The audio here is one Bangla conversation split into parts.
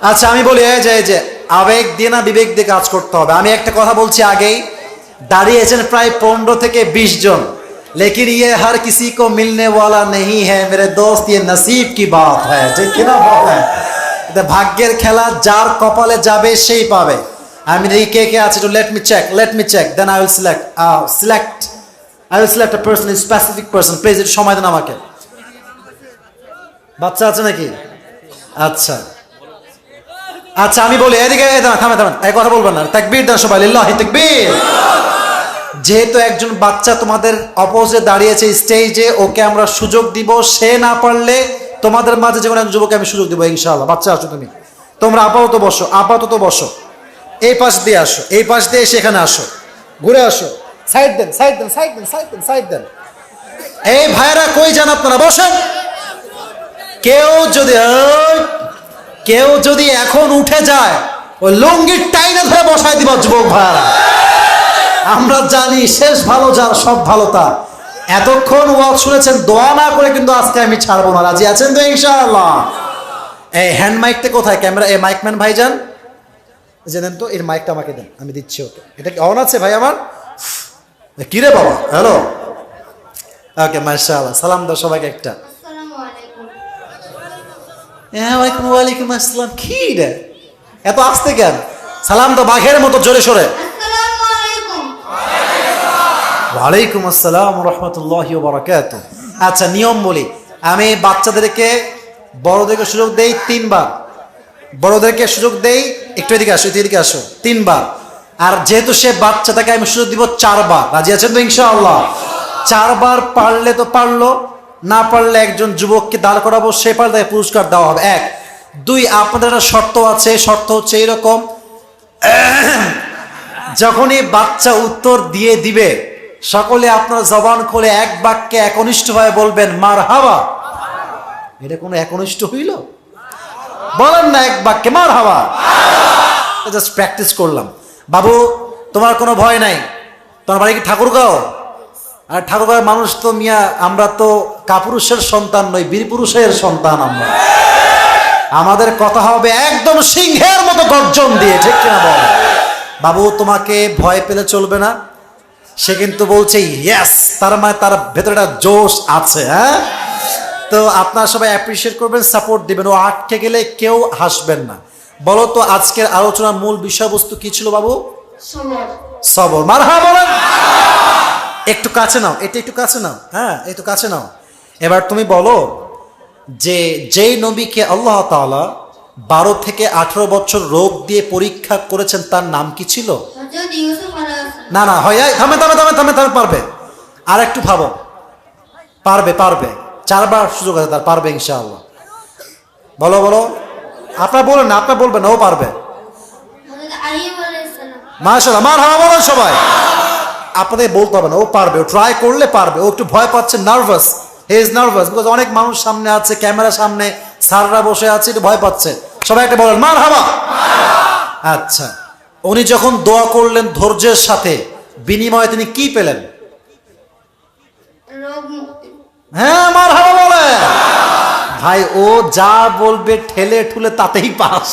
আচ্ছা আমি বলি যে আবেগ দিয়ে না বিবেক দিয়ে কাজ করতে হবে। আমি একটা কথা বলছি আগেই, দাঁড়িয়েছেন প্রায় 15 থেকে 20 জন, लेकिन ये हर किसी को मिलने वाला नहीं है मेरे दोस्त, ये नसीब की बात है। ঠিক কি না বলেন? এটা ভাগ্যের খেলা, যার কপালে যাবে সেই পাবে। আমি দেখি কে কে আছে, let me check then I will select a person, a specific person. Please একটু সময় দেন আমাকে। বাচ্চা আছে নাকি? আচ্ছা আচ্ছা আমি বলি, এদিকে থামেন, এই কথা বলবেন না। তাকবীর দেন সবাই, লিল্লাহি তাকবীর। যেহেতু একজন বাচ্চা তোমাদের অপোজিটে দাঁড়িয়েছে স্টেজে, ওকে আমরা সুযোগ দিব। সে না পারলে তোমাদের মাঝে যে কোনো এক যুবককে আমি সুযোগ দিব ইনশাআল্লাহ। বাচ্চা আসো, তোমরা আপাতত বসো। এই পাশ দিয়ে আসো, এই পাশ দিয়ে সেখানে আসো, ঘুরে আসো। সাইড দেন। এই ভাইরা কই যান আপনারা? বসেন। কেউ যদি এখন উঠে যায়, ওই লুঙ্গির টাইনে ধরে বসায় দিবা যুবক ভাইরা। আমরা জানি শেষ ভালো যার সব ভালো তার। এতক্ষণ ওয়াজ শুনেছেন, দোয়া না করে কিন্তু আজকে আমি ছাড়বো না। রাজি আছেন তো ইনশাআল্লাহ? এই হ্যান্ড মাইকটা কোথায়? ক্যামেরা, এই মাইকম্যান ভাইজান দেন তো, এর মাইকটা আমাকে দেন, আমি দিচ্ছি ওকে। এটা কি অন আছে ভাই আমার? কিরে বাবা, হ্যালো, ওকে মাশাআল্লাহ। সালাম দাও সবাইকে একটা। ওয়ালাইকুম আসসালাম। কি রে এত আসতে কেন? সালাম তো বাঘের মতো জোরে সোরে। ওয়ালাইকুম আসসালাম রাহমাতুল্লাহি ওয়া বারাকাতুহু। আচ্ছা নিয়ম বলি, আমি বাচ্চাদেরকে বড়দেরকে সুযোগ দেই 3 বার, বড়দেরকে সুযোগ দেই, একটু এদিকে আসো 3 বার। আর যেহেতু সে বাচ্চা, তাকে আমি সুযোগ দিব 4 বার। রাজি আছেন তো ইনশাআল্লাহ? 4 বার পারলে তো পারলো, না পারলে একজন যুবককে দাঁড় করাবো, সে পারলে তাকে পুরস্কার দেওয়া হবে। 1 2 আপনাদের একটা শর্ত আছে, শর্ত হচ্ছে এইরকম, যখনই বাচ্চা উত্তর দিয়ে দিবে, সকলে আপনার জবান খুলে এক বাক্যে একনিষ্ঠভাবে বলবেন মারহাবা। এটা কোনো একনিষ্ঠ হইল? বলেন না এক বাক্যে মারহাবা। জাস্ট প্র্যাকটিস করলাম। বাবু তোমার কোনো ভয় নাই, তোমার বাড়ি কি ঠাকুরগাঁও? আর ঠাকুরগাঁওয়ের মানুষ তো মিয়া, আমরা তো কাপুরুষের সন্তান নই, বীরপুরুষের সন্তান আমরা। আমাদের কথা হবে একদম সিংহের মতো গর্জন দিয়ে, ঠিক কিনা বল? বাবু তোমাকে ভয় পেলে চলবে না। সে কিন্তু বলছে ইয়েস, তার মানে তার ভেতরে একটা জোশ আছে। হ্যাঁ, তো আপনারা সবাই অ্যাপ্রিশিয়েট করবেন, সাপোর্ট দিবেন। ও আটকে গেলে কেউ হাসবেন না। বলো তো আজকের আলোচনার মূল বিষয়বস্তু কি ছিল বাবু? সবর। মারহাবা বলেন। একটু কাছে নাও, এটা একটু কাছে নাও। হ্যাঁ, একটু কাছে নাও। এবার তুমি বলো যে যেই নবীকে আল্লাহ তাআলা 12 থেকে 18 বছর রোগ দিয়ে পরীক্ষা করেছেন, তার নাম কি ছিল? না হয় থামে, পারবে। আর একটু ভাবো, পারবে 4 বার সুযোগ আছে তার, পারবে ইনশাআল্লাহ। বলো আপনার বলেন না, আপনার বলবেন না, ও পারবে। মাশাআল্লাহ, মারহাবা বলেন সবাই। আপনাদের বলতে হবে না, ও পারবে, ও ট্রাই করলে পারবে। ও একটু ভয় পাচ্ছে, nervous, he is nervous, because অনেক মানুষ সামনে আছে, ক্যামেরার সামনে স্যাররা বসে আছে, একটু ভয় পাচ্ছে। সবাই একটা বলেন মারহাবা। আচ্ছা, উনি যখন দোয়া করলেন ধৈর্যের সাথে, বিনিময়ে তিনি কি পেলেন? হ্যাঁ, মারহাবা বলে। ভাই ও যা বলবে ঠেলে ঠুলে তাতেই পাস।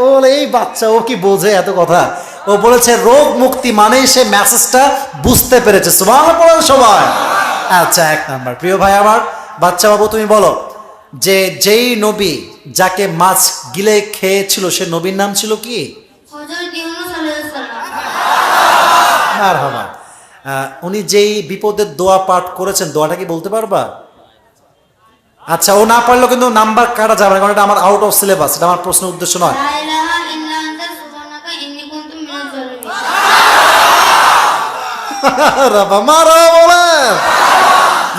ও এই বাচ্চা, ও কি বোঝে এত কথা? ও বলেছে রোগ মুক্তি, মানেই সে মেসেজটা বুঝতে পেরেছে। সুবহানাল্লাহ বলেন সবাই। আচ্ছা, 1 নাম্বার। প্রিয় ভাই আমার, বাচ্চা বাবু তুমি বলো যে যেই নবী যাকে মাছ গিলে খেয়েছিল, সে নবীর নাম ছিল কি? মারহাবা। উনি যেই বিপদের দোয়া পাঠ করেছেন, দোয়াটা কি বলতে পারবা? আচ্ছা, ও না পারলেও কিন্তু নাম্বার কাটা যাবে না, কারণ এটা আমার আউট অফ সিলেবাস, এটা আমার প্রশ্নের উদ্দেশ্য নয়।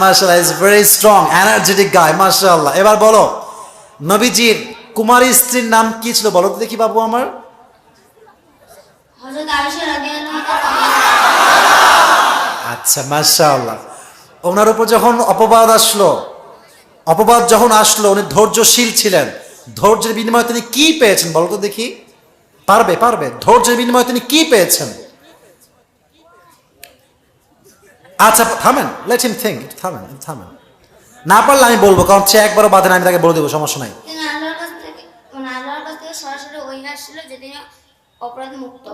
মাশাআল্লাহ, ইজ ভেরি স্ট্রং, এনার্জেটিক গায়, মাশাআল্লাহ। এবার বলো নবীজির কুমারী স্ত্রীর নাম কি ছিল? বলো তো দেখি বাবু আমার। আচ্ছা, মাশাআল্লাহ। ওনার উপর যখন অপবাদ যখন আসলো, উনি ধৈর্যশীল ছিলেন। ধৈর্যের বিনিময়ে তিনি কি পেয়েছেন বলো তো দেখি? পারবে। ধৈর্যের বিনিময়ে তিনি কি পেয়েছেন? আচ্ছা থামেন, লেট হিম থিঙ্ক। থামেন। না পারলে আমি বলবো, কারণ সে একবারও বাধে না, আমি তাকে বলে দেবো, সমস্যা নাই। আসছিল যে তিনি অপরাধ মুক্ত।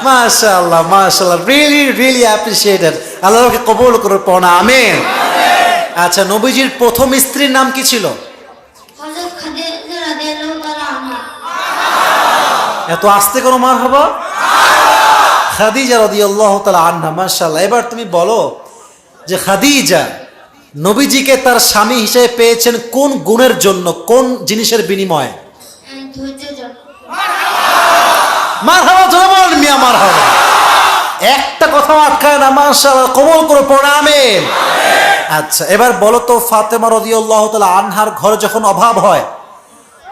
মাশাআল্লাহ মাশাআল্লাহ, রিয়েলি রিয়েলি অ্যাপ্রিশিয়েটেড। আল্লাহকে কবুল করুন, পড়া আমিন। আচ্ছা, নবীজির প্রথম স্ত্রীর নাম কি ছিল? হযরত খাদিজা রাদিয়াল্লাহু তাআলা আনহা। এত আস্তে করো মারহাবা। খাদিজা রাদিয়াল্লাহু তাআলা আনহা, মাশাআল্লাহ। এবার তুমি বলো যে খাদিজা নবীজিকে তার স্বামী হিসেবে পেয়েছেন কোন গুণের জন্য, কোন জিনিসের বিনিময়ে? ধৈর্যের জন্য। মারহাবা জোরে বলেন মিয়া, মারহাবা। একটা কথা আটকায় না, মাশাআল্লাহ, কবুল করে পড়া আমিন। আচ্ছা, এবার বলো তো ফাতেমা রাদিয়াল্লাহু তাআলা আনহার ঘরে যখন অভাব হয়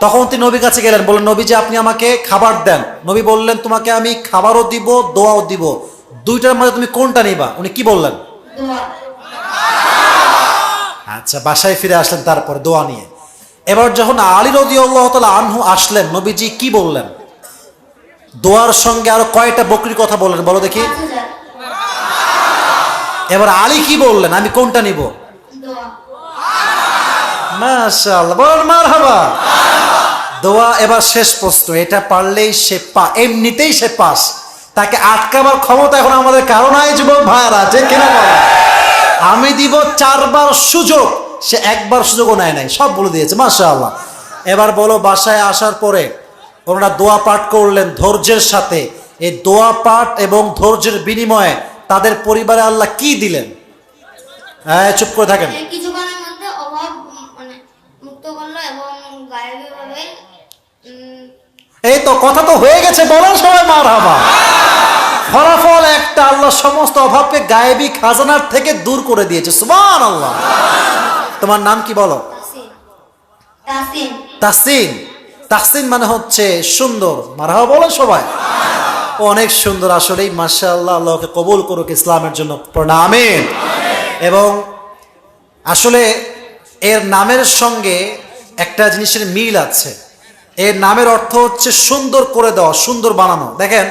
তখন তিনি নবীর কাছে গেলেন, বললেন নবীজি আপনি আমাকে খাবার দেন। নবী বললেন তোমাকে আমি খাবারও দিব, দোয়াও দিব, দুইটার মধ্যে তুমি কোনটা নিবা? উনি কি বললেন? দোয়া। আচ্ছা, বাসায় ফিরে আসলেন তারপর দোয়া নিয়ে। এবার যখন আলী রাদিয়াল্লাহু তাআলা আনহু আসলেন, নবীজি কি বললেন? দোয়ার সঙ্গে আরো কয়টা বকরির কথা বললেন বলো দেখি। 5000। এবার আলী কি বললেন? আমি কোনটা নিব? দোয়া। মাশাআল্লাহ, বল মারহাবা। দোয়া। এবার শেষ প্রশ্ন, এটা পারলেই সে এমনিতেই সে পাস, তাকে আটকাবার ক্ষমতা এখন আমাদের কারো নাই যুবক ভাইরা, ঠিক কিনা বলো? আমি দিব 4 বার সুযোগ, সে একবার সুযোগও নেয় নাই, সব বলে দিয়েছে, মাশাআল্লাহ। এবার বলো বাসায় আসার পরে ওনারা দোয়া পাঠ করলেন ধৈর্যের সাথে, এই দোয়া পাঠ এবং ধৈর্যের বিনিময়ে তাদের পরিবারে আল্লাহ কি দিলেন? হ্যাঁ, চুপ করে থাকেন। কিছুক্ষণের মধ্যে অভাব মানে মুক্ত করলো এবং গায়েবীভাবে এই তো কথা তো হয়ে গেছে, বলেন সবাই মারহাবা। ফলাফল একটা, আল্লাহ সমস্ত অভাবকে গায়েবী খাজানার থেকে দূর করে দিয়েছে, সুবহানাল্লাহ। তোমার নাম কি বলো? তাসিন। তাসিন। তাসিন মানে হচ্ছে সুন্দর, মারহাবা বলো সবাই। অনেক সুন্দর আসলেই, মাশাআল্লাহ। আল্লাহকে কবুল করুক ইসলামের জন্য, প্রণামে। এবং আসলে এর নামের সঙ্গে একটা জিনিসের মিল আছে। এর নামের অর্থ হচ্ছে সুন্দর করে দেওয়া, সুন্দর বানানো। দেখেন,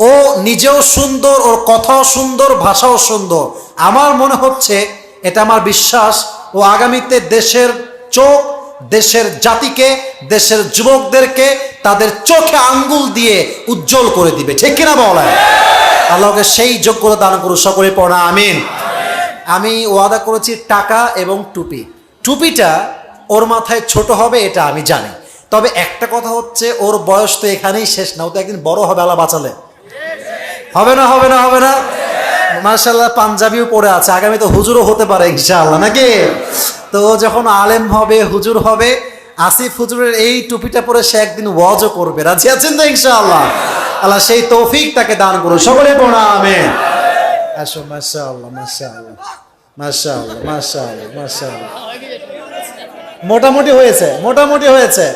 ও নিজেও সুন্দর, ওর কথাও সুন্দর, ভাষাও সুন্দর। আমার মনে হচ্ছে, এটা আমার বিশ্বাস, ও আগামীতে দেশের চোখ, দেশের জাতিকে, দেশের যুবকদেরকে তাদের চোখে আঙ্গুল দিয়ে উজ্জ্বল করে দিবে, ঠিক কিনা বলেন? আল্লাহকে সেই যোগ্যতা দান করুন, সকলে পড়া আমিন। আমি ওয়াদা করেছি টাকা এবং টুপি। টুপিটা ওর মাথায় ছোট হবে, এটা আমি জানি। তবে একটা কথা হচ্ছে, ওর বয়স তো এখানেই শেষ না, ও তো একদিন বড় হবে, আল্লাহ বাঁচালে। হবে না, হবে না, হবে না? মাশাআল্লাহ, পাঞ্জাবিও পরে আছে, আগামী তো হুজুরও হতে পারে ইনশাআল্লাহ, নাকি? তো যখন আলেম হবে, হুজুর হবে, আসিফ হুজুরের এই টুপিটা পরে সে একদিন ওয়াজও করবে। রাজি আছেন তো ইনশাআল্লাহ? আল্লাহ সেই তৌফিক তাকে দান করুন, সকলে পড়া আমিন। আসো, মাশাআল্লাহ মাশাআল্লাহ মাশাআল্লাহ মাশাআল্লাহ মাশাআল্লাহ। মোটামুটি হয়েছে, মোটামুটি হয়েছে।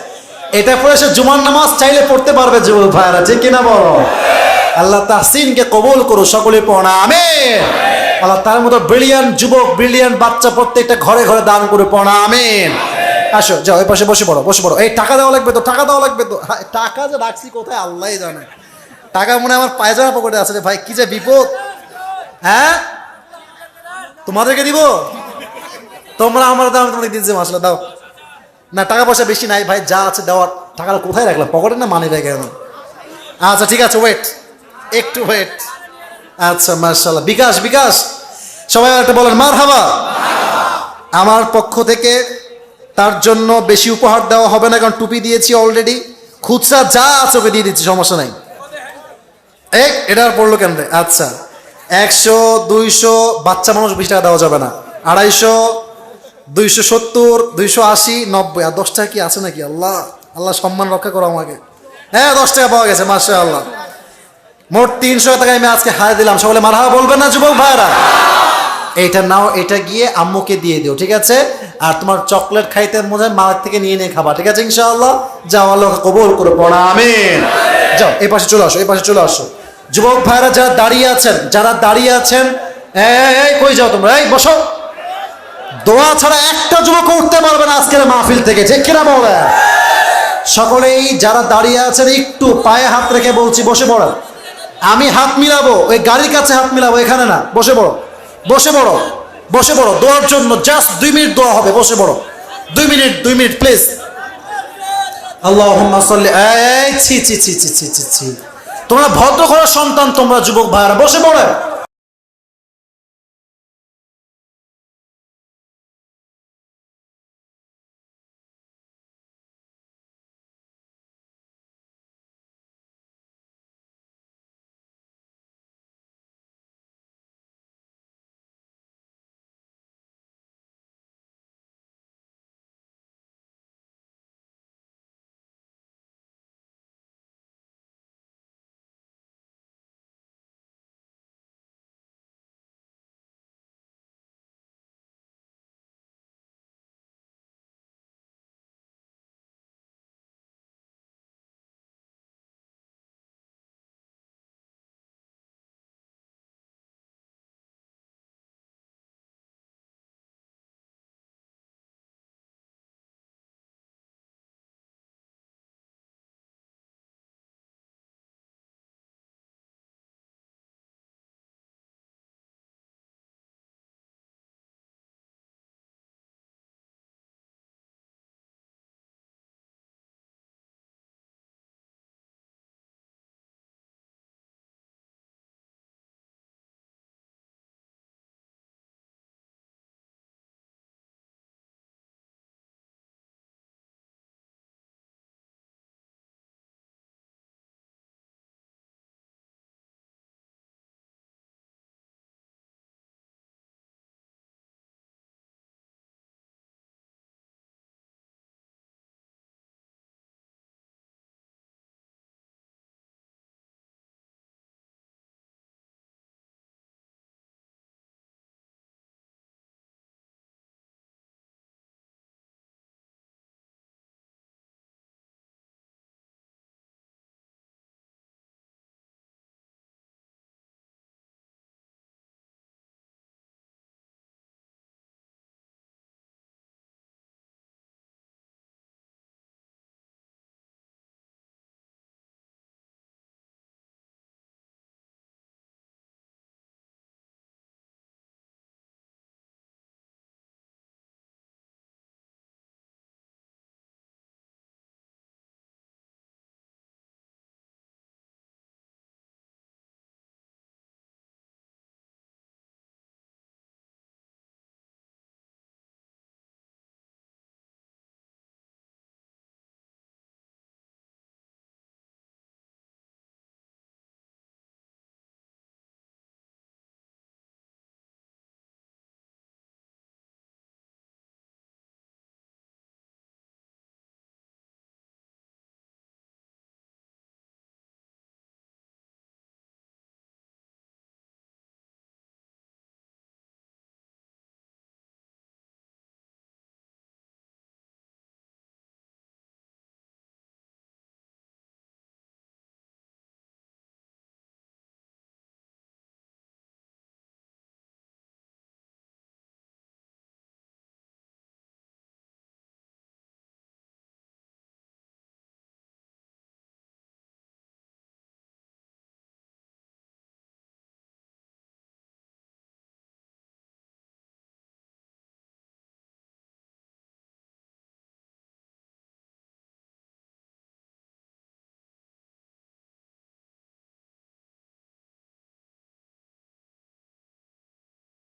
এটা পরে সে জুমার নামাজ চাইলে পড়তে পারবে যুবক ভাইরা, ঠিক কিনা বলো? আল্লাহ তাহসিনকে কবুল করো, সকলে পড়া আমিন। আল্লাহ তার মতো ব্রিলিয়ান্ট যুবক, ব্রিলিয়ান্ট বাচ্চা প্রত্যেকটা ঘরে ঘরে দান করে পড়া আমিন। আসো, যাও ওই পাশে বসে পড়ো, বসে পড়ো। এই টাকা দেওয়া লাগবে তো, টাকা দেওয়া লাগবে তো। টাকা যে রাখছি কোথায় আল্লাহই জানে। টাকা মনে হয় আমার পায়জামা পকেটে আছে রে ভাই, কি যে বিপদ। হ্যাঁ, তোমাদেরকে দিব? তোমরা আমার দাও, তোমাকে দিচ্ছি, মাসলা দাও না। টাকা পয়সা বেশি নাই ভাই, যা আছে দেওয়ার। টাকাটা কোথায় রাখলাম? পকেটে না মানি ব্যাগে? আচ্ছা ঠিক আছে, ওয়েট, একটু ওয়েট। আচ্ছা, মাশাআল্লাহ। বিকাশ, বিকাশ, সবাই একটা বলেন মারহাবা। আমার পক্ষ থেকে তার জন্য বেশি উপহার দেওয়া হবে না, কারণ টুপি দিয়েছি অলরেডি। খুচরা যা আছে ওকে দিয়ে দিচ্ছি, সমস্যা নাই। এটা আর পড়লো কেন? আচ্ছা, 100, 200, বাচ্চা মানুষ 20 টাকা দেওয়া যাবে না। 250, 270, 280, 90। আর 10 টাকা কি আছে নাকি? আল্লাহ, আল্লাহ সম্মান রক্ষা করো আমাকে। হ্যাঁ, 10 টাকা পাওয়া গেছে, মাশাআল্লাহ। মোট 300 টাকা আমি আজকে হারিয়ে দিলাম, সকলে মারহাবা বলবেন না যুবক ভাইরা? এইটা নাও, এটা গিয়ে আম্মুকে দিয়ে দিও, ঠিক আছে? আর তোমার চকলেট খাইতে মনে হয় মার থেকে নিয়ে নিয়ে খাবা, ঠিক আছে ইনশাআল্লাহ? যাও, আল্লাহ কবুল করে পড়া আমিন। যাও, এই পাশে চলে আসো, এই পাশে চলে আসো। যুবক ভাইরা যারা দাঁড়িয়ে আছেন, যারা দাঁড়িয়ে আছেন, এই কই যাও তোমরা? এই বসো। দোয়া ছাড়া একটা যুবক উঠতে পারবে না আজকের মাহফিল থেকে, ঠিক কিনা বলে? সকলেই যারা দাঁড়িয়ে আছেন একটু পায়ে হাত রেখে বলছি বসে পড়ো। আমি হাত মিলাবো, ওই গাড়ির কাছে হাত মিলাবো, এখানে না। বসে পড়ো, বসে পড়ো, বসে পড়ো। দোয়ার জন্য জাস্ট 2 মিনিট দোয়া হবে, বসে পড়ো। 2 মিনিট, 2 মিনিট প্লিজ। আল্লাহুম্মা সাল্লি, এই ছি ছি ছি ছি ছি ছি ছি। তোমরা ভদ্র ঘরের সন্তান, তোমরা যুবক ভাইরা বসে পড়ে।